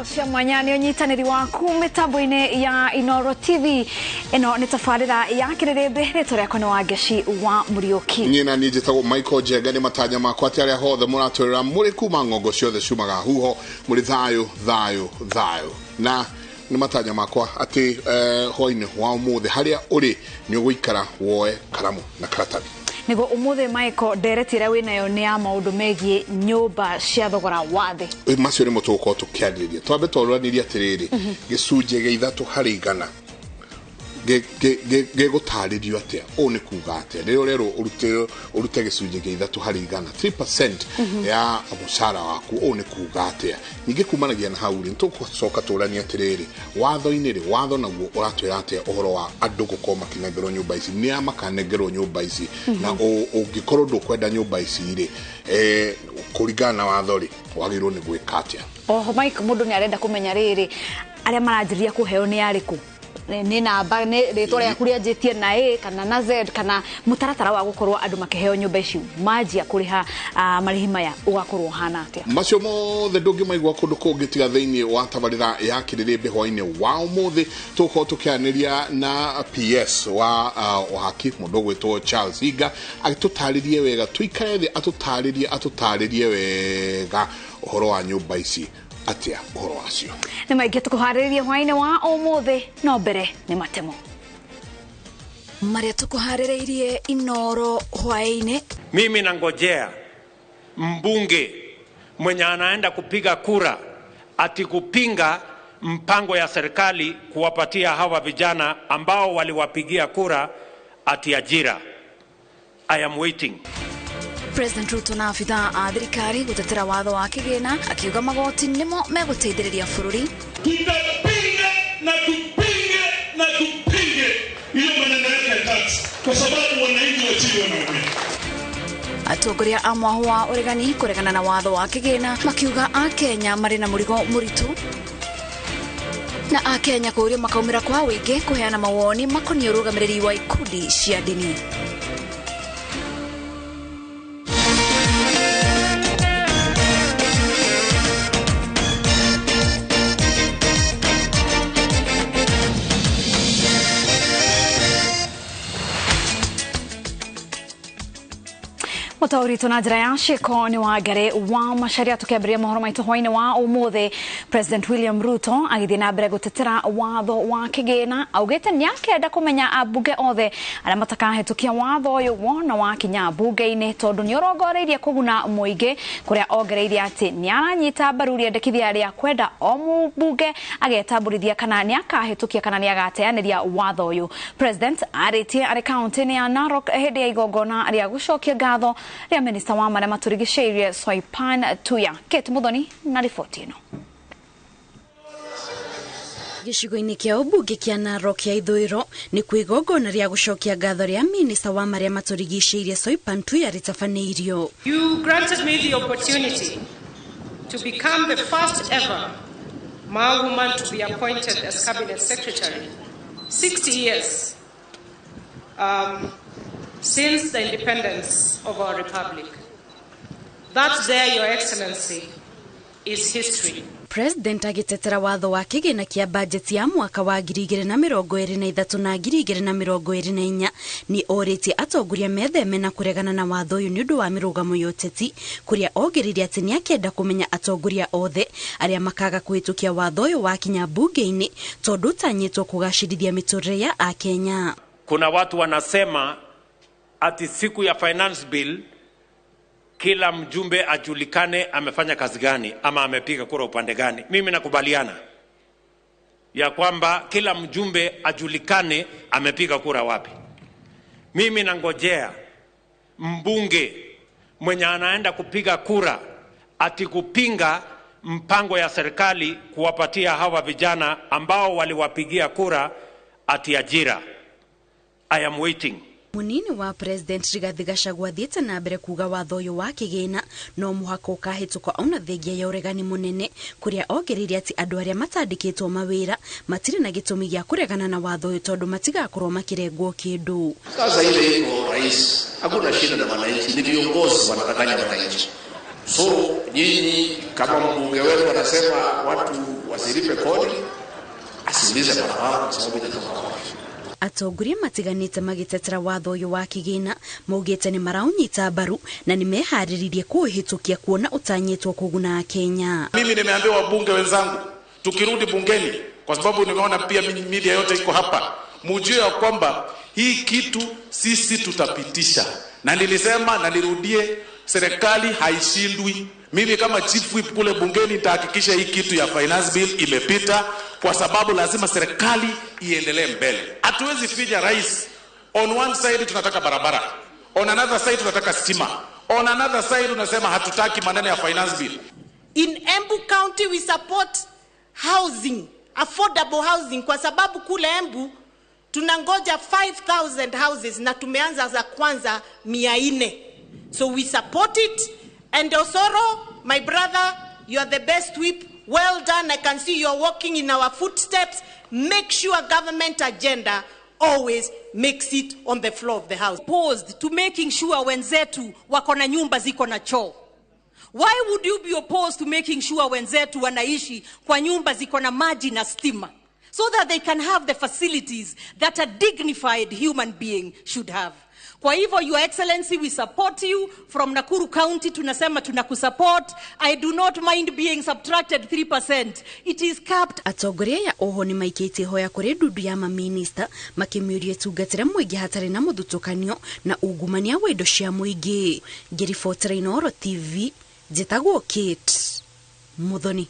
cia mwanya ni unyitaniri waku mitambo-ini ya iNooro TV. Ino ni tabarira ya Kĩrĩrĩmbĩ rĩtwa rĩakwa nĩ Wangeci wa Mũriũki. Nyina ni njĩtagwo Michael Njenga nĩ matanya makwa ati arĩa hothe mũratwĩra mũrĩ kuma ng'ongo ciothe ciumaga huho mũrĩ thayũ na ni matanya makwa ati hwainĩ wa ũmũthĩ harĩa ũrĩ nĩ ũgũikara woe karamu na karatathi. Nigo umuthi Michael nderetire winayo ni ya maundu megie nyumba cia thogora wa thĩ. Macio nĩ mũtũko tũkĩarĩrĩria twambe twarũranĩria atĩrĩrĩ gĩcunjĩ gĩa 3 harĩ 100 gegũtarĩrio atĩa o nĩ kuga atĩa rĩrĩa rero urute gĩcunjĩ gĩa 3 harĩ 100 3% ya mũcara waku o nĩ kuga atĩa ningĩ kumanagia na hau rĩ tũcoka tũrania atĩrĩrĩ watho naguo ũratwĩra atĩa ũhoro wa andũ gũkorwo makĩnengerwo nyũmba ici nĩ makanengerwo nyũmba ici na ũngĩkorwo ndũkwenda nyũmba ici rĩ kũringana na watho rĩ wagĩrĩirwo nĩ gwĩka atĩa. Oho Mike mũndũ nĩ arenda kũmenya rĩrĩ arĩa maranjĩrĩria kũheo nĩ arĩkũ ni namba ni rĩtwa rĩaku rĩanjĩtie na A kana na Z kana mũtaratara wa gũkorwo andũ makĩheo nyũmba ici manjia kũrĩha marĩhi maya ũgakorwo hana atĩa. Macio mothe ndũngĩmaigua kũndũ kũngĩ tiga thĩinĩ wa tabarĩra ya Kĩrĩrĩmbĩ hwainĩ wa ũmũthĩ tũkorwo tũkĩanĩria na PS wa waki mũndũ gwĩtwo Charles Higa agĩtũtarĩrie wega tuikare thĩ atũtarĩrie wega ũhoro wa nyũmba ici atia ũhoro wacio. Nĩ maingĩ tũkũharĩrĩria hwainĩ wa ũmũthĩ no mbere nĩ matemo marĩa tũkũharĩrĩirie iNooro hwainĩ. Mimi nangojea mbunge mwenye anaenda kupiga kura ati kupinga mpango ya serikali kuwapatia hawa vijana ambao waliwapigia kura ati ajira. I am waiting. President Ruto na afitha a thirikari gutetera watho wa kĩgĩna akiuga magoti nimo megũteithĩrĩria bũrũri. Tutapinga na tupinge hiyo maneno ya tax kwa sababu wananchi wachini wanaumia. Atongoria a mwahu wa ũregani kũregana na watho wa kĩgĩna makiuga a Kenya marĩ na mũrigo mũritũ na a Kenya kũũria makaumĩra kwa wĩingĩ kũheana mawoni makoniĩ ũrũgamĩrĩri wa ikundi cia ndini. Mutaurito na njĩra ya ciĩko nĩ Wangari wa Macharia tũkĩambĩrĩria mohoro maitũ hwainĩ wa ũmũthĩ. President William Ruto agĩthiĩ na mbere gũtetera watho wa kĩgĩna augĩte nĩakenda kũmenya ambunge othe arĩa matakahĩtũkia watho ũyũ wona wakinya bunge-inĩ tondũ nĩ ũrongoreirie kũguna mũingĩ kũrĩa ongereirie atĩ nĩaranyita mbaru rĩendekithia rĩa kwenda o mũmbunge agetambũrithia kana nĩakahĩtũkia kana nĩagateanĩria watho ũyũ. President arĩtie arĩ kaunti-inĩ ya Narok hĩndĩ ya igongona rĩa gũcokia ngatho rĩa minista wa marĩa matũrigicĩirie Soipan Tuya. Kate Muthoni na riboti ĩno. Gĩcigo-inĩ kĩa ũmbunge kĩa Narok kĩa ithũĩro nĩ kwĩ igongona rĩa gũcokia ngatho rĩa minista wa marĩa matũrigicĩirie Soipan Tuya rĩtabanĩirio. You granted me the opportunity to become the first ever Maa woman to be appointed as cabinet secretary 60 years since the independence of our republic. That day, Your Excellency, is history. President agĩtetera watho wa kĩgĩna kĩa bajeti ya mwaka wa 2023 na 2024 nĩ orĩtie atongoria metheme na kũregana na watho ũyũ nĩ ũndũ wa mĩrũgamo ya ũteti kũrĩa ongereire atĩ nĩakenda kũmenya atongoria othe arĩa makaga kũhĩtũkia watho ũyũ wakinya bunge-inĩ tondũ ũtanyĩtwo kũgacĩrithia mĩtũrĩre ya Akenya. Kuna watu wanasema ati siku ya finance bill kila mjumbe ajulikane amefanya kazi gani ama amepiga kura upande gani. Mimi nakubaliana ya kwamba kila mjumbe ajulikane amepiga kura wapi. Mimi nangojea mbunge mwenye anaenda kupiga kura ati kupinga mpango ya serikali kuwapatia hawa vijana ambao waliwapigia kura ati ajira. I am waiting. Munini wa President Rigathi Gachagua thiĩte na mbere kuga watho ũyũ wa kĩgĩna no mũhaka ũkahĩtũka ona thengia ya ũregani mũnene kũrĩa ongereire atĩ andũ arĩa matandĩkĩtwo mawĩra matirĩ na gĩtũmi gĩa kũregana na watho ũyũ tondũ matigakorwo makĩrengwo kĩndũ. Sasa ile iko rais hakuna shida na wananchi, ni viongozi wanadanganya wananchi. So nyinyi kama mbunge wetu anasema watu wasilipe kodi, asilize barabara kwa sababu inatoka kodi. Atongoria matiganite magitetera watho uyu wa kigina maugite ni maraunyita mbaru na nimehariririe kuhitukia kuona utanyitwo kuguna Kenya. Mimi nimeambia wabunge wenzangu tukirudi bungeni, kwa sababu nimeona pia media yote iko hapa, mujue ya kwamba hii kitu sisi tutapitisha, na nilisema na nirudie, serikali haishindwi. Mimi kama chief whip kule bungeni nitahakikisha hii kitu ya finance bill imepita, kwa sababu lazima serikali iendelee mbele. Hatuwezi finya rais. On one side tunataka barabara, on another side tunataka stima, on another side unasema hatutaki maneno ya finance bill. In Embu County we support housing, affordable housing, kwa sababu kule Embu tunangoja 5,000 houses na tumeanza za kwanza 400. So we support it. And Osoro, my brother, you are the best whip. Well done. I can see you're walking in our footsteps. Make sure government agenda always makes it on the floor of the house. Opposed to making sure wenzetu wako na nyumba ziko na choo. Why would you be opposed to making sure wenzetu wanaishi kwa nyumba ziko na maji na stima, so that they can have the facilities that a dignified human being should have? Kwa hivyo, Your Excellency, we support you. From Nakuru County, tunasema tunakusupport. I do not mind being subtracted 3%. It is capped. Atongoria ya oho ni maikite hoya kuri ndudu ya maminista makimiurie tungatira muingi hatari na muthutukanio na ungumania wa indo cia muingi. Ngiribotera iNooro TV, njitagwo Kate Muthoni.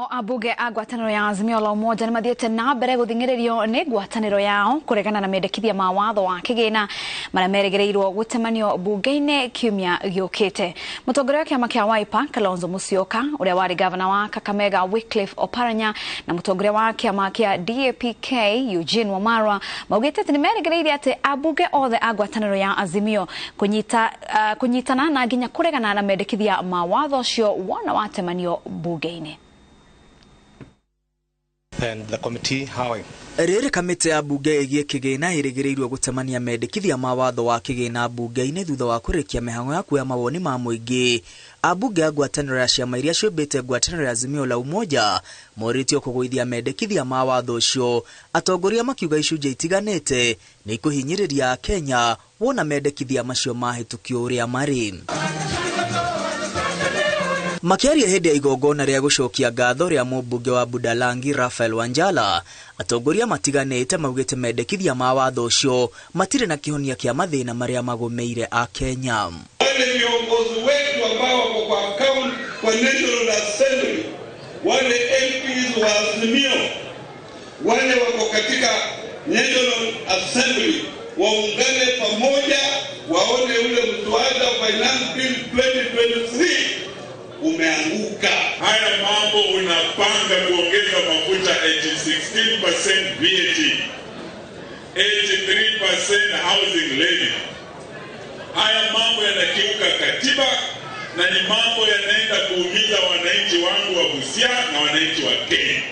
Abunge a ngwatanĩro ya Azimio la Umoja nimathiĩte na mbere gũthing'ĩrĩrio nĩ ngwatanĩro yao kũregana na mendekithia ma watho wa kĩgĩna marĩa merĩgĩrĩirwo gũtemanio bunge-inĩ kiumia gĩũkĩte. Mũtongoria wa kĩama kĩa Wiper Kalonzo Musyoka, ũrĩa warĩ gavana wa Kakamega Wycliffe Oparanya, na mũtongoria wa kĩama kĩa DAP-K Eugene Wamalwa maugĩte atĩ nĩmerĩgĩrĩire atĩ abunge othe a ngwatanĩro ya Azimio kũnyitana na nginya kũregana na mendekithia ma watho ũcio wona watemanio bunge-inĩ. And the committee, how? Rĩrĩ kamĩtĩ ya bunge ĩgiĩ kĩgĩna ĩrĩgĩrĩirwo gũtemania mendekithia ma watho wa kĩgĩna bunge-inĩ thutha wa kũrĩkia mĩhang'o ya kuoya mawoni ma mũingĩ. Abunge a ngwatanĩro ya ciama iria ciũmbĩte ngwatanĩro ya Azimio la Umoja morĩtio kũgũithia mendekithia ma watho ũcio. Atongoria makiuga icunjĩ itiganĩte nĩ ikũhinyĩrĩria Kenya wona mendekithia macio mahĩtũkio ũrĩa marĩ. Makiaria hĩndĩ ya igongona rĩa gũcokia ngatho rĩa mũmbunge wa Budalangi Raphael Wanjala, atongoria matiganĩte maugĩte mendekithia ma watho ũcio matirĩ na kĩhonia kĩa mathĩna marĩa magũmĩire a Kenya. Wale viongozi wetu ambao wako kwa account kwa National Assembly, wale MPs wa Azimio, wale wako katika National Assembly waungane pamoja, waone ule mswada wa Finance Bill 2023 umeanguka. Haya mambo unapanga kuongeza mafuta 16% VAT, 83% housing levy. Haya mambo yanakiuka katiba na ni mambo yanaenda kuumiza wananchi wangu wa Busia na wananchi wa Kenya.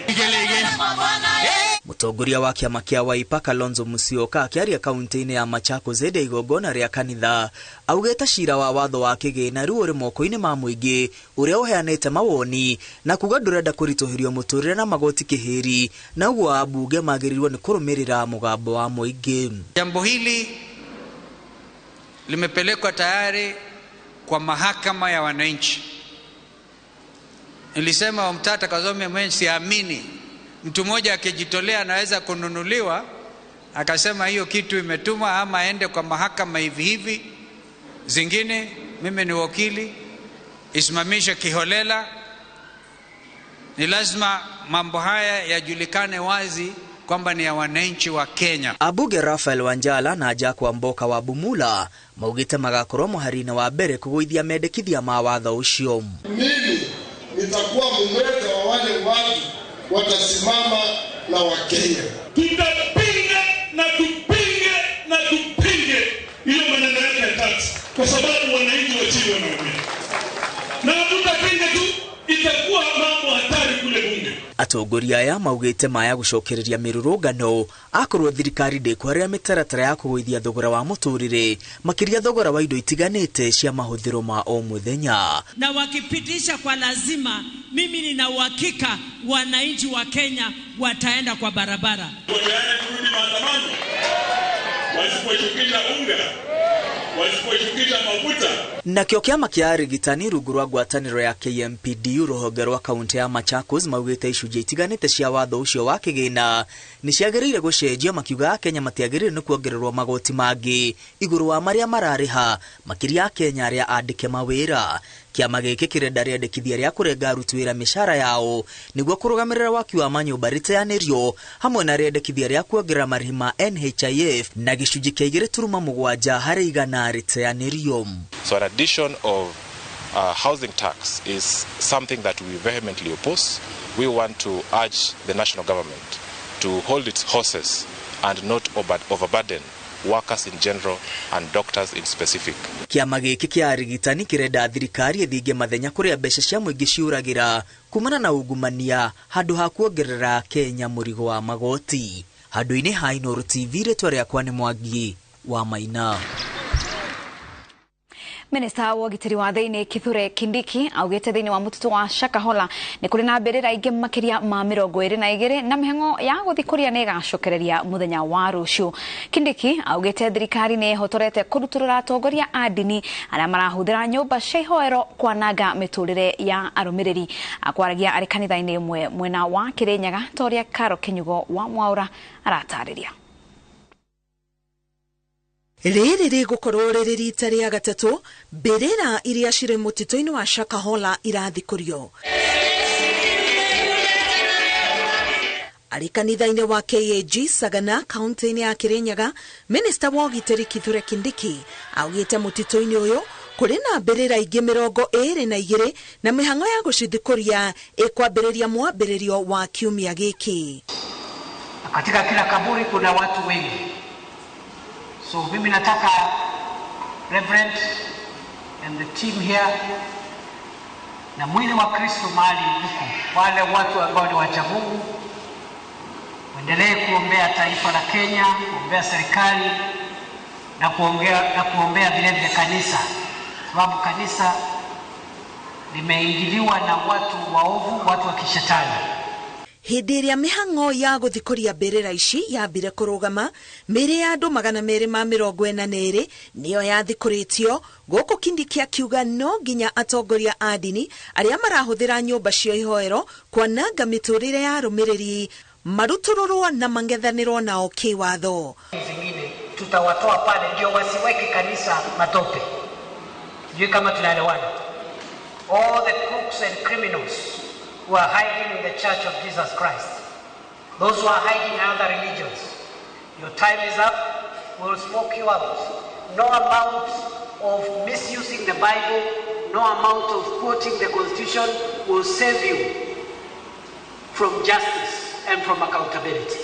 Mũtongoria wa kĩama kĩa Wiper Kalonzo Musyoka akĩaria kaunti-inĩ ya Machakos hĩndĩ ya igongona rĩa kanitha augĩte cira wa watho wa kĩgĩna rĩu ũrĩ moko-inĩ ma mũingĩ ũrĩa ũheanĩte mawoni na kuga ndũrenda kũritũhĩrio mũtũrĩre na magoti kĩhĩri, na ũguo abunge magĩrĩirwo nĩ kũrũmĩrĩra mũgambo wa mũingĩ. Jambo hili limepelekwa tayari kwa mahakama ya wananchi. Nilisema Omtata Kazome mwenye siamini mtu mmoja akijitolea anaweza kununuliwa, akasema hiyo kitu imetumwa ama aende kwa mahakama hivi hivi. Zingine mimi ni wakili, isimamisha kiholela. Ni lazima mambo haya yajulikane wazi kwamba ni ya wananchi wa Kenya. Abunge Raphael Wanjala na Jack Mboka wa Bumula maugĩte magakorwo mũhari-inĩ wa mbere kũgũithia mendekithia ma watho ũcio. Mimi nitakuwa mmoja wa wale watu watasimama na Wakenya. Tutapinga na tupinge na tupinge hiyo maneno yake ya tax, kwa sababu wananchi wa chini wanaumia. Na tutapinga tu, itakuwa mambo hatari kule bunge. atongoria aya maugite maya gucokereria mirurungano akorwo thirikari ndikwaria mitaratara ya kugwithia thogora wa muturire makiria thogora wa indo itiganite cia mahuthiro ma o muthenya. Na wakipitisha kwa lazima, mimi nina uhakika wananchi wa Kenya wataenda kwa barabara. Kurudi maandamano, wasiposhukisha unga, wasiposhukisha mafuta. Nakio kiama kia arigitani rungu rwa ngwataniro ya KMPDU ruhonge rwa kaunti ya Machakos maugite icunjĩ itiganite cia watho ucio wa kigina ni ciagĩrĩire gucenjia makiuga Kenya matiagĩrĩire ni kuongererwo magoti mangi iguru wa maria marariha makiria Kenya aria andike mawira. Kiama gĩkĩ kĩrenda rĩandĩkithia rĩa kũrenga aruti wĩra mĩcara yao nĩguo kũrũgamĩrĩra waki wa manyũmba rĩteanĩrio hamwe na rĩandĩkithia rĩa kuongerera marĩhi ma NHIF na gĩcunjĩ kĩa 2.7 harĩ igana rĩteanĩrio. So an addition of housing tax is something that we vehemently oppose. We want to urge the national government to hold its horses and not overburden workers in general and doctors in specific. Kiama gĩkĩ kĩa arigitani kĩrenda thirikari ĩthinge mathenya kũrĩa mbeca cia mũingĩ ciũragĩra kumana na ungumania handũ ha kuongerera Kenya mũrigo wa magoti. Handũ-inĩ ha iNooro TV rĩtwa rĩakwa nĩ Mwangi wa Maina. Minista wa Gitiri wa Thĩinĩ Kithure Kindiki augĩte thĩinĩ wa mũtitũ wa Shakahola nĩ kũrĩ na mbĩrĩra ingĩ makiria ma 22 na mĩhang'o ya gũthikũria nĩ ĩgacokereria mũthenya wa rũciũ. Kindiki augĩte thirikari nĩ ĩhotorete kũrutũrũra atongoria a ndini arĩa marahũthĩra nyũmba cia ihoero kwananga mĩtũrĩre ya arũmĩrĩri. Akwaragia arĩ kanitha-inĩ ĩmwe mwena wa Kĩrĩnyaga toria Karo Kenyugo wa Mwaura aratarĩria. Rĩrĩ rĩgũkorwo rĩrĩ rita rĩa gatatũ mbĩrĩra iria cirĩ mũtitũ-inĩ wa Shakahola irathikũrio. Arĩ kanitha-inĩ wa KAG Sagana kaunti-inĩ ya Kĩrĩnyaga, Minista wa Ũgitĩri Kithure Kindiki augĩte mũtitũ-inĩ ũyũ kũrĩ na mbĩrĩra ingĩ 22 na mĩhang'o ya gũcithikũria ĩkwambĩrĩria mwambĩrĩrio wa kiumia gĩkĩ. Katika kila kaburi kuna watu wengi. So mimi nataka Reverend and the team here na mwili wa Kristo mahali huko, wale watu ambao ni wacha Mungu, waendelee kuombea taifa la Kenya, kuombea serikali na kuombea vile vile kanisa, sababu kanisa limeingiliwa na watu waovu, watu wa kishetani. Hĩndĩ ĩrĩa mĩhang'o ya gũthikũria mbĩrĩra ici yambire kũrũgama, mĩĩrĩ ya andũ 242 nĩyo yathikũrĩtio. Gũkũ Kindiki akiuga no nginya atongoria a ndini arĩa marahũthĩra nyũmba cia ihoero kwananga mĩtũrĩre ya arũmĩrĩri marutũrũrwo na mangethanĩrwo nao kĩwatho. Zingine tutawatoa pale ndio wasiweke kanisa matope. Sijui kama tunaelewana. All the crooks and criminals who are hiding in the Church of Jesus Christ, those who are hiding in other religions, your time is up, we'll smoke you out. No amount of misusing the Bible, no amount of quoting the Constitution will save you from justice and from accountability.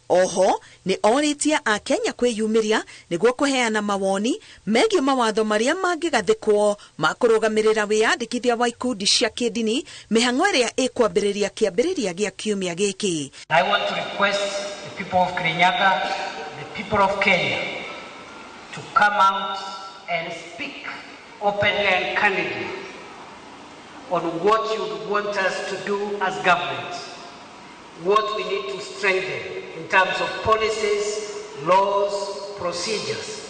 Oho ni oritia a Kenya kwĩyumĩria nĩguo kũheana mawoni megiĩ mawatho marĩa mangĩgathĩkwo ma kũrũgamĩrĩra wĩyandĩkithia wa ikundi cia kĩndini mĩhang'o ĩrĩa ĩkwambĩrĩria kĩambĩrĩria gĩa kiumia gĩkĩ. I want to request the people of Kirinyaga, the people of Kenya to come out and speak openly and candidly on what you want us to do as government, what we need to strengthen in terms of policies, laws, procedures.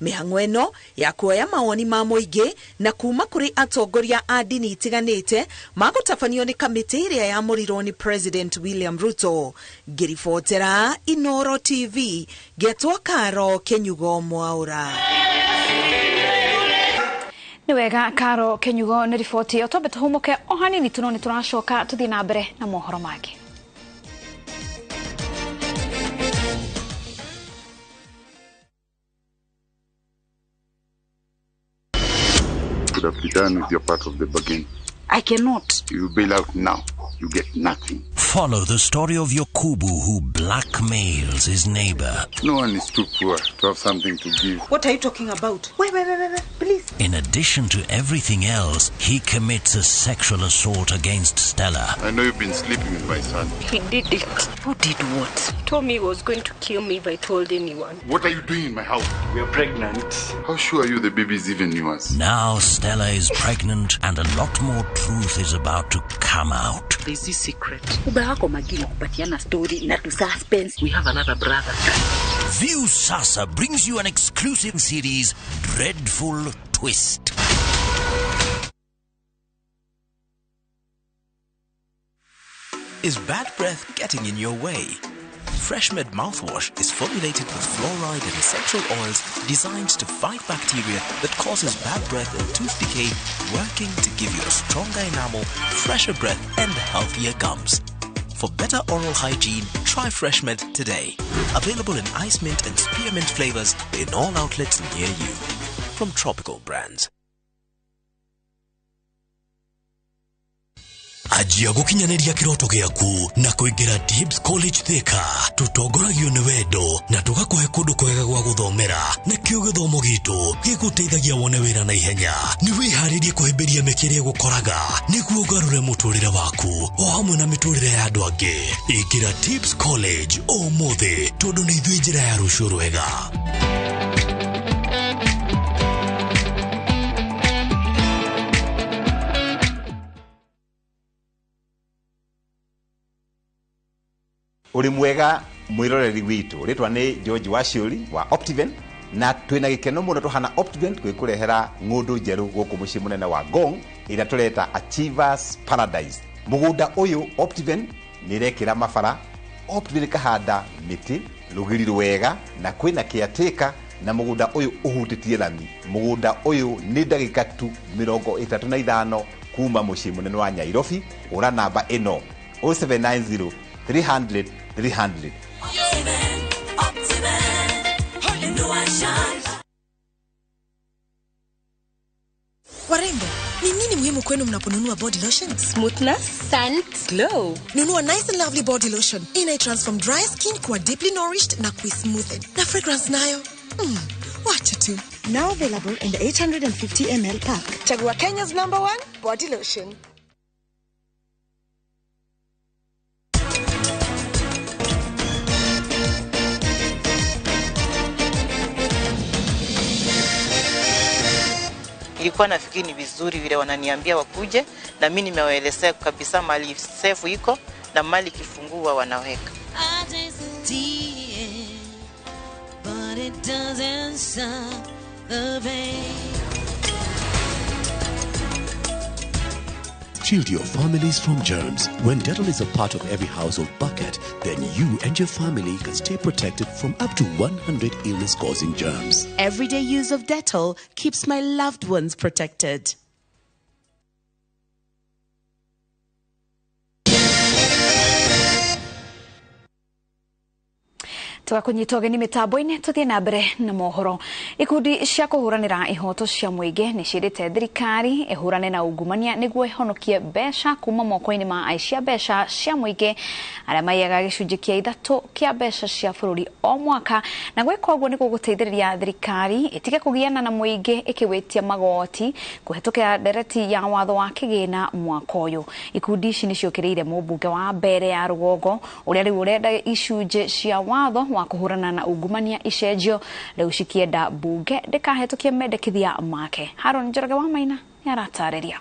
Mĩhang'o ĩno ya kuoya mawoni ma mũingĩ na kuma kũrĩ atongoria a ndini itiganĩte magũtabanio nĩ kamĩtĩ ĩrĩa yamũrirwo nĩ President William Ruto. Ngĩribotera iNooro TV, ngetwo Karo Kenyugo Mwaura. Nĩ wega Karo Kenyugo nĩ riboti ĩyo. Twambe tũhũmũke o hanini tuno nĩ tũracoka tũthiĩ na mbere na mohoro mangĩ. Could have be done with your part of the bargain. I cannot. You bail out now. you get nothing. Follow the story of Yokubu who blackmails his neighbor. No one is too poor to have something to give. What are you talking about? Wait, please. In addition to everything else, he commits a sexual assault against Stella. I know you've been sleeping with my son. He did it. Who did what? He told me he was going to kill me if I told anyone. What are you doing in my house? We are pregnant. How sure are you the baby is even yours? Now Stella is pregnant and a lot more truth is about to come out. There's this secret. We have another brother. View Sasa brings you an exclusive series, Dreadful Twist. Is bad breath getting in your way? FreshMed mouthwash is formulated with fluoride and essential oils designed to fight bacteria that causes bad breath and tooth decay, working to give you a stronger enamel, fresher breath and healthier gums. For better oral hygiene, try FreshMed today. Available in ice mint and spearmint flavors in all outlets near you. From Tropical Brands. Ajia gukinyaneria kiroto giaku na kuingira Tibbs College Thika. Tutongoragio ni wendo na tugakuhe kundu kwega gwa guthomera. Na kio githomo gitu giguteithagia wone wira na ihenya. Ni wiharirie kuhimbiria mekiria gukoraga niguo garure muturire waku o hamwe na miturire ya andu angi. Ingira Tibbs College o mothe tondu ni ithui njira ya rucio rwega. Uri mwega mwiroreri witu ritwa ni George Washuri wa Optiven na twina gikeno muno tuhana Optiven twikurehera ngundu njeru guku mucii munene wa Ngong ira tureta Achievers Paradise. Mugunda uyu Optiven ni rekira mabara. Optiven kahanda miti rugiri rwega na kwina kiatika na mugunda uyu uhutitie lami. Mugunda uyu ni ndagika tu 35 kuma mucii munene wa Nairobi. Ura namba ino 0790 300 300. Warembo, ni nini muhimu kwenu mnaponunua body lotion? Smoothness, scent, glow. Nunua Nice and Lovely body lotion. Transform dry skin kuwa deeply nourished na smoothed. Na fragrance nayo. Wacha tu. Now available in the 850 ml pack. Chagua Kenya's #1 body lotion. Nilikuwa nafikiri ni vizuri vile wananiambia wakuje na mimi nimewaelezea kabisa mali safe iko na mali kifungua wanaweka. Shield your families from germs. When Dettol is a part of every household bucket, then you and your family can stay protected from up to 100 illness-causing germs. Everyday use of Dettol keeps my loved ones protected. Tugakunyitwa ni mitambo-ini tuthie na mbere na mohoro. Ikundi cia kuhuranira ihoto cia muingi ni cirite thirikari ihurane na ungumania niguo ihonokie besha kuma moko-ini ma aici a besha cia muingi aria maiyaga gicunji kia 3 kia besha cia bururi o mwaka na gwika uguo niguo guteithiriria thirikari itige kugiana na muingi ikiwitia magoti kuhetukira ndereti ya watho wa kigina mwaka uyu. Ikundi ici ni ciukiriire mubunge wa mbere ya Rugongo uria riu urenda icunji cia watho wa kuhurana na ungumania icenjio leo cikienda bunge ndikahetukie mendekithia make. Haron Njoroge wa Maina yaratareria.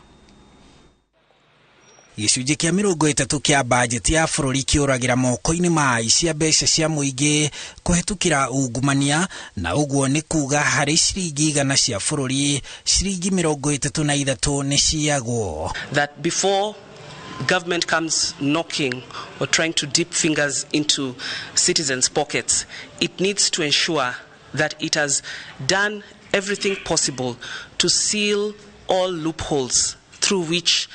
Gicunji kia 30 kia budget ya bururi kiuragira moko-ini ma aici a mbeca cia muingi kuhetukira ungumania na uguo ni kuga hari ciringi 100 cia bururi ciringi 33 ni ciagwo. That before government comes knocking or trying to dip fingers into citizens' pockets, it needs to ensure that it has done everything possible to seal all loopholes through which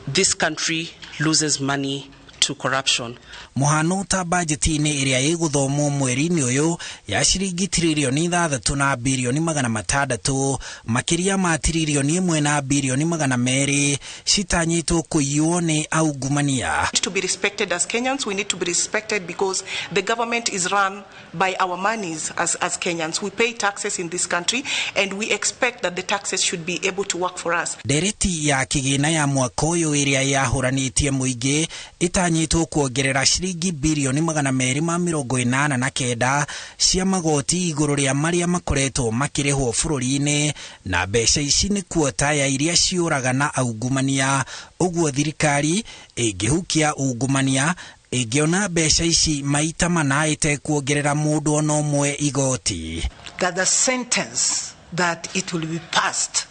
this country loses money to to corruption. Muhano ta budgetini iria iguthomo mweri-ini uyu ya ciringi trilioni 3 na bilioni 600 makiria ma trilioni 1 na bilioni 200 citanyitwo kuiywo ni aungumania. To be respected as Kenyans, we need to be respected because the government is run by our monies as Kenyans. We pay taxes in this country and we expect that the taxes should be able to work for us. Dereti ya kigina ya mwaka uyu iria yahuranitie muingi itanyitwo kuongerera ciringi bilioni 289 cia magoti iguru ria maria makoretwo makirihwo bururi-ini, na mbeca ici ni kuota ya iria ciuraga na aungumania. Uguo thirikari ingihukia ungumania ingiona mbeca ici maita mana itekuongerera mundu ona umwe igoti. That the sentence that it will be passed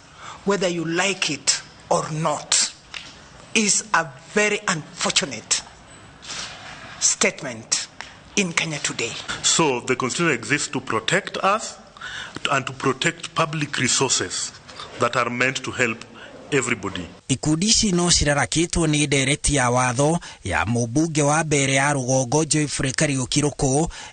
whether you like it or not is a very unfortunate statement in Kenya today. So the Constitution exists to protect us and to protect public resources that are meant to help everybody. Ikundi ici no cirarakitwo ni ndereti ya watho ya mubunge wa mbere ya Rugongo Joyfrey Kariuki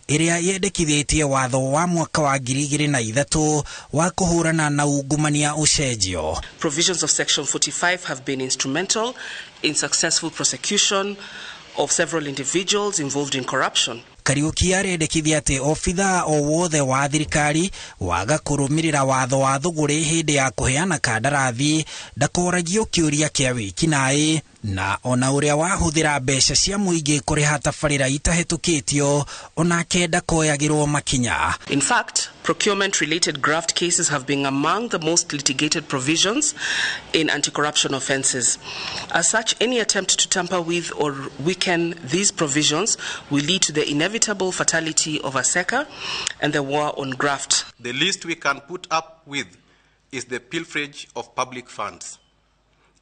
iria yendekithitie watho wa mwaka wa 2003 wa kuhurana na ungumania ucenjio. Provisions of Section 45 have been instrumental in successful prosecution of several individuals involved in corruption. Kariuki arendekithia ati ofitha o wothe wa thirikari waga kurumirira watho wa thuguri hindi ya kuheana kandarathi ndakoragio kiuria kia wiki nae, na ona uria wahuthira mbeca cia muingi kuriha tabarira itahetukitio ona kenda koyagirwo makinya. In fact, procurement-related graft cases have been among the most litigated provisions in anti-corruption offences. As such, any attempt to tamper with or weaken these provisions will lead to the inevitable fatality of ASECA and the war on graft. The least we can put up with is the pilferage of public funds.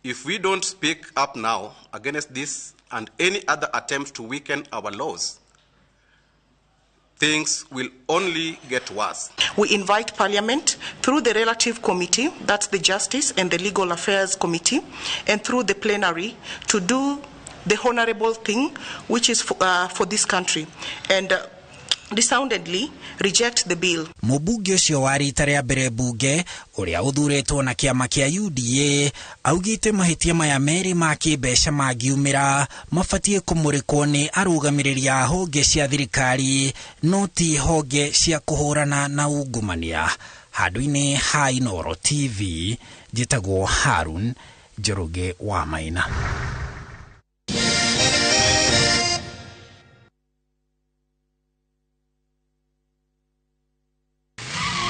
If we don't speak up now against this and any other attempts to weaken our laws, things will only get worse. We invite Parliament through the relative committee, that's the Justice and the Legal Affairs Committee, and through the plenary to do the honorable thing which is for this country and resoundingly reject the bill. Mubunge ucio wa rita ria mbere bunge uria uthuretwo na kiama kia UDA augite mahitia maya meri ma kimbeca mangiumira mabatie kumurikwo ni arugamirirĩa honge cia thirikari no ti honge cia kuhurana na ungumania. Handu-ini ha iNooro TV njitagwo Harun Njoroge wa Maina.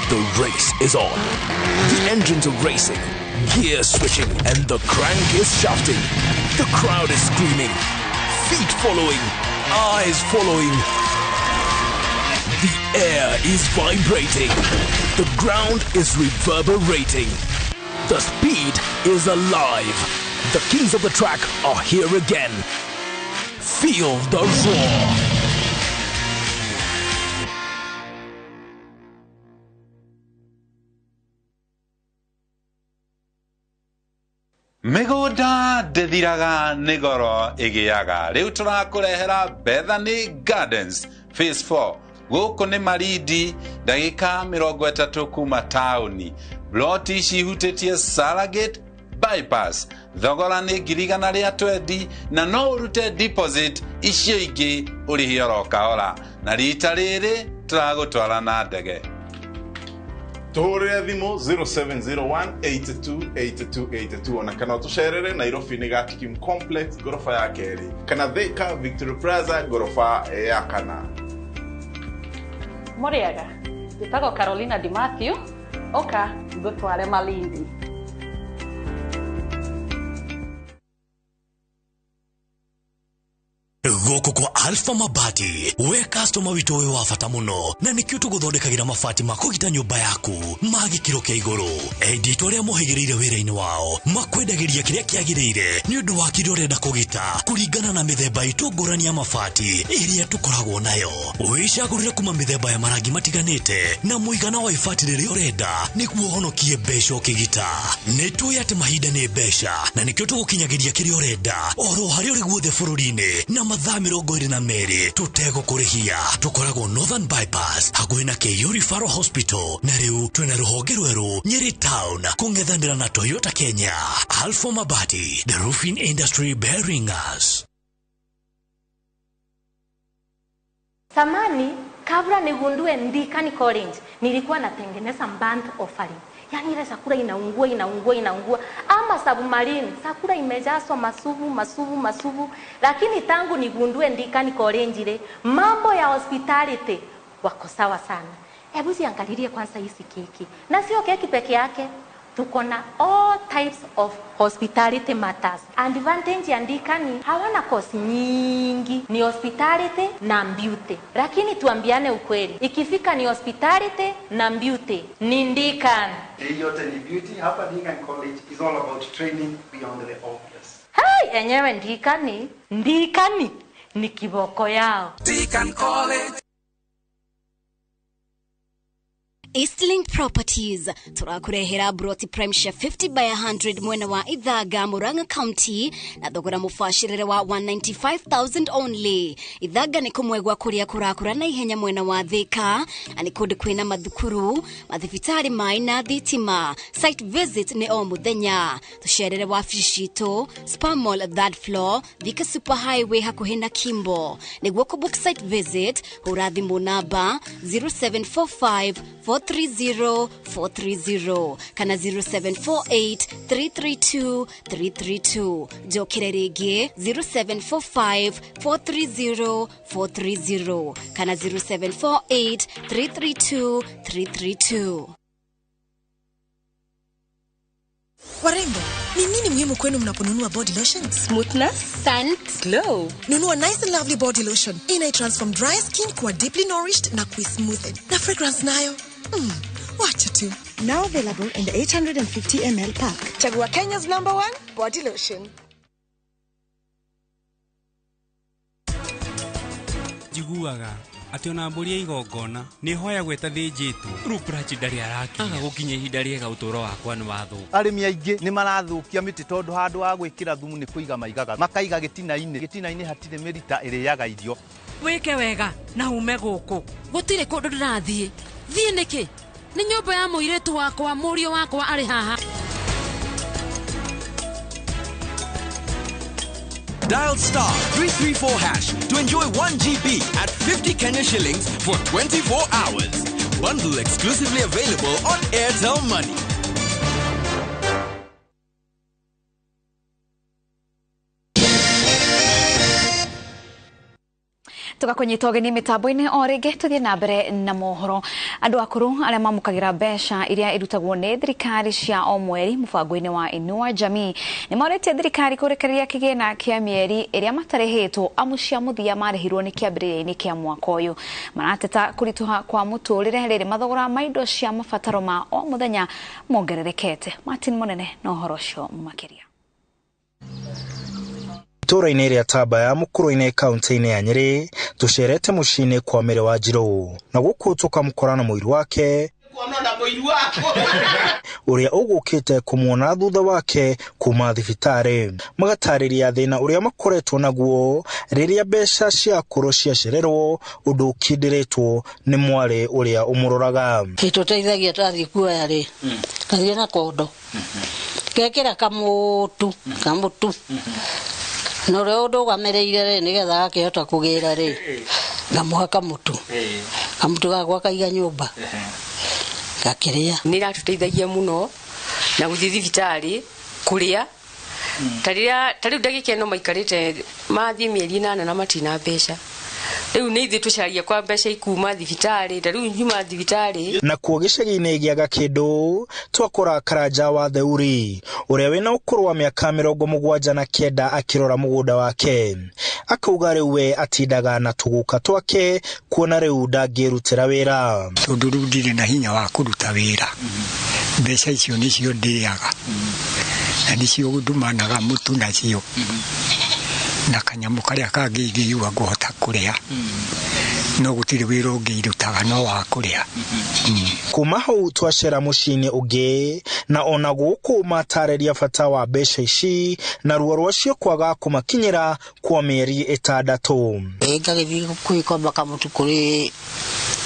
The race is on. The engines are racing, gear switching, and the crank is shafting. The crowd is screaming, feet following, eyes following. The air is vibrating. The ground is reverberating. The speed is alive. The kings of the track are here again. Feel the roar. Migunda ndithiraga nĩ goro ĩgĩaga. Rĩu tũrakũrehera Bethany Gardens Phase 4. Gũkũ nĩ Marindi, ndagĩka 30 kuma taũni. Bloti cihutĩtie Salagate bypass. Thogora nĩ 120 na no ũrute deposit icio ingĩ ũrĩhe oro kahora. Na rita rĩrĩ tũragũtwara na ndege. Tuhurire thimu 0701828282 ona kana tucerere Nairobi ni Gatikim Complex gorofa ya keri kana Thika Victory Plaza gorofa ya kana. Moriaga, njĩtagwo Carolina Di Matthew, oka ngũtware Malindi. Gũkũ guko kwa Alpha Mabati. We customer witu we wafata muno na nikio tuguthondekagira mabati makugita nyumba yaku magikiro kia iguru. Edit uria muhigirire wira-ini wao makwendagiria kiria kiagirire ni undu wa kiria urenda kugita kuringana na mithemba itu ngurani ya mabati iria tukoragwo nayo. Wicagurire kuma mithemba ya marangi matiganite na muigana wa ibati riria urenda niguo honokie mbeca ukigita. Nitui ati mahinda ni mbeca na nikio tugukinyagiria kiria urenda oro hari uri guothe bururi-ini na mathaa 22 tutegukũrĩhia. Tukoragwo Northern Bypass hakuhĩ na KU Referral Hospital na riu twina ruhonge rweru Nyeri Town kung'ethanĩra na Toyota Kenya. Alpha Mabati, the roofing industry bearing us. Samani kabla nigundue Ndikani College nilikuwa natengeneza band offering. Yani ile sakura inaungua ama submarine sakura imejazwa masuvu, lakini tangu nigundue Ndikani College ile mambo ya hospitality wako sawa sana. Hebu ziangalilie kwanza hizi keki, na sio keki peke yake, tuko na all types of hospitality matters. Advantage ya Ndikani hawana kosi nyingi, ni hospitality na beauty. Lakini tuambiane ukweli, ikifika ni hospitality na beauty ni Ndikani. Hii yote ni beauty. Hapa Ndikani College is all about training beyond the obvious. Hey, enyewe Ndikani ni kiboko yao. Ndikani College. Eastlink Properties turakurehera broti prime share 50 by 100 mwena wa Ithaga Murang'a County na thogora mufashirire wa 195,000 only. Ithaga ni kumwegwa kuria kurakura na ihenya mwena wa Thika ani kundu kwina mathukuru mathibitari mai na thitima. Site visit ni o muthenya tusherere wa fishito Spar Mall third floor Thika Super Highway hakuhi na Kimbo. Niguo kubook site visit hurathi namba 0745 430 kana 0748332332 jokere rege 0745430430 kana 0748332332. Warembo, ni nini muhimu kwenu mnaponunua body lotion? Smoothness, scent, glow. Nunua Nice and Lovely body lotion. Transform dry skin kuwa deeply nourished na smoothed. Na fragrance nayo. Wacha tu. Now available in the 850 ml pack. Chagua Kenya's #1 body lotion. Jiguaga ati ona mburi ya igongona ni hoya gweta thĩnjĩtwo rĩu branch ndarĩ arakinya aga gũkinya ihinda rĩega ũtũũro wakwa nĩ wathu. Arĩmi aingĩ nĩ marathukia mĩtĩ tondũ handũ ha gwĩkĩra thumu nĩ kũiga maigaga makaiga gĩtina-inĩ hatirĩ mĩrita ĩrĩaga irio. Wĩke wega na ume gũkũ gũtirĩ kũndũ ndĩrathiĩ thiĩ nĩkĩ nĩ nyũmba ya mũirĩtu wakwa mũriũ wakwa arĩ haha. Dial *334# to enjoy 1 GB at 50 Kenya shillings for 24 hours. Bundle exclusively available on Airtel Money. Tugakunyita ũgeni mitambo-inĩ o rĩngĩ tuthie na mbere na mohoro. Andũ akũrũ arĩa mamukagira mbeca iria irutagwo nĩ thirikari cia o mweri mũbango-inĩ wa Inua Jamii nĩ morĩtie thirikari kũrekereria kĩgĩna kĩa mĩeri ĩrĩa matarĩhĩtwo amu cia mũthia marĩhirwo nĩ kĩambĩrĩria-inĩ kĩa mwaka ũyũ. Marateta kũritũha kwa mũtũrĩre rĩrĩ mathogora ma indo cia mabataro ma o mũthenya mongererekete. Martin Mũnene na ũhoro ũcio makĩria. Itũra-inĩ rĩa Taba ya Mũkũrũ-inĩ kaunti-inĩ ya Nyeri tucerete mũciĩ-inĩ kwa Mĩrĩ wa Njirũ na gũkũ tũkamũkora na mũiru wake ũrĩa ũgũkĩte kũmuona thutha wake kuma thibitarĩ. Magatarĩria thĩna ũrĩa makoretwo naguo rĩrĩa mbeca cia kũrũ ciacererwo ũndũ ũkindĩrĩtwo nĩ mwarĩ ũrĩa ũmũroraga. Gĩtũteithagia tathiĩ kuoya rĩ kathiĩ na kondo gekĩra kamũtu no rĩo ndũgamereire rĩ nĩgetha akĩhota kũgĩra rĩ ngamuha kamutu gakwa kaiga nyũmba gakĩrĩa. Nĩ iratũteithagia mũno na gũthiĩ thibitarĩ kũrĩa tarĩu ndagĩka ĩno maikarĩte mathiĩ mĩeri 8 na matina mbeca. Rĩu nĩ ithuĩ tũcaria kwa mbeca ikuma thibitarĩ tarĩu nyuma thibitarĩ. Na kuo gĩcagi-inĩ gĩa Gakĩndũ twakora Karanja wa Theuri ũrĩa wĩna ũkũrũ wa mĩaka 79 akĩrora mũgũnda wake akauga riu we atindaga na tuguka twake kuona riu ndangirutira wira tondu riu ndire na hinya wa kuruta wira mbeca icio nicio ndiaga na nicio ndumanaga mutu nacio na kanyamu karia kangi ngiuga nguhota kuria no gutire wira ungirutaga no wa kuria kuma hau twacera mucini ungi na ona guku matareria bata wa mbeca ici na ruo rwacio kwaga kumakinyira kwa mieri 6 ngagithii kwikomba kamutu kuri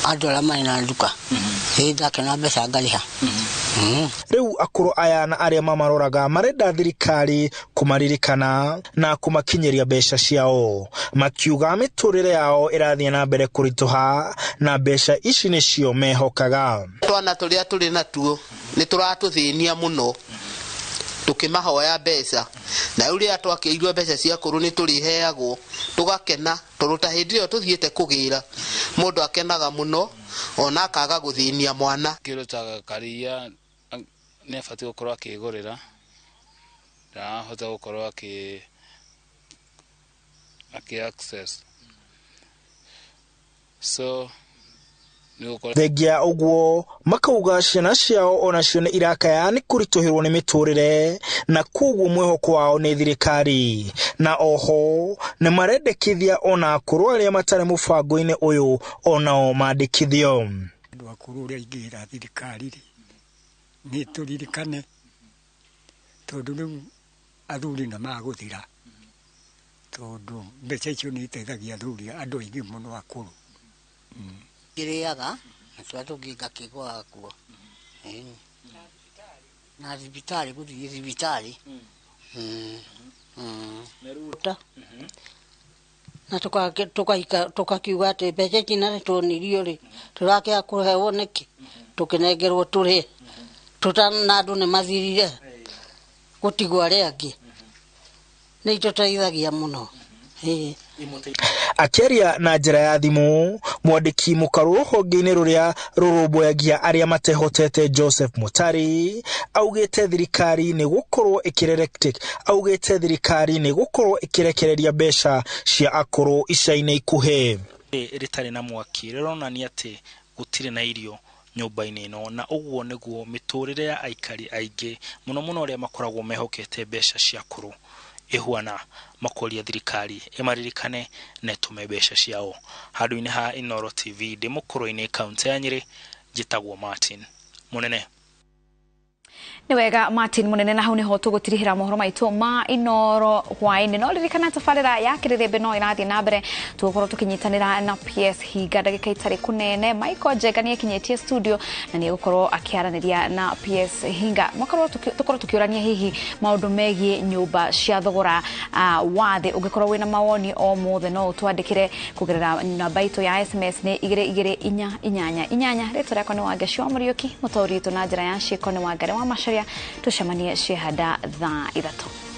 andu aria mari na nduka ndakena mbeca ngariha riu akuru aya na aria mamaroraga marenda thirikari kumaririkana na kumakinyiria mbeca ciao makiuga miturire yao irathie na mbere kurituha na mbeca ici nicio mehokaga twana turia turi natuo ni turatuthinia muno tukimahoya mbeca na uria twakiirwo mbeca cia kuru ni turiheagwo tugakena turuta hindi iyo tuthiete kugira mundu akenaga muno ona akaga guthinia mwana kirutaga karia nefati gukorwo akigurira na hota gukorwo aki access so Thegia uguo makauga ciana ciao onacio ni irakaya ni kurituhirwo ni miturire na kuguo mwihoko wao ni thirikari na oho ni marendekithia ona akuru aria matare mubango-ini uyu onao mandikithio andu akuru aria ingira thirikari ni turirikane tondu riu athuri na maguthira tondu mbeca icio ni iteithagia athuri andu aingi muno akuru kiriaga na tuginga kigwa kuo na thibitari guthii thibitari na tukakiuga ati mbeca ici na tuonirio ri turakia kuhewo niki tukinengerwo turi tutana andu ni mathirire gutigwa aria angi ni ituteithagia muno Akeria na njira ya thimu mwandiki mukaru ruhonge-ini ruria rurumbuyagia aria matehotete Joseph Mutari augite thirikari ni gukorwo ikirekereria mbeca cia akuru ica-ini ikuhe ritari na mwaki rironania ati gutire na irio nyumba-ini ino na uguo niguo miturire ya aikari aingi muno aria makoragwo mehokete mbeca cia akuru ihuana makoria thirikari imaririkane na tume mbeca ciao handu-ini ha iNooro TV ndi mukuru-ini kaunti ya Nyeri jitagwo Martin Munene ni wega Martin Munene na hau niho tugutirihira mohoro maitu ma iNooro hwainĩ no ririkana tabarĩra ya kĩrĩrĩmbĩ no irathie na mbere tugukorwo tukinyitanĩra na PS hinga ndagĩka itari kunene Michael Jenga ni ekinyetie studio na ni gukorwo akiaraniria na PS hinga tukorwo tukiurania hihi maundu megie nyumba cia thogora wa thĩ ungikorwo wina mawoni o mothe no twandikire kugerera namba itu ya SMS ni 2288 rĩtwa rĩakwa ni Wangeci wa Mũriũki mũtaũri itu na njĩra ya ciĩko ni Wangari wa Macharia tucemanie ciehanda thaa 3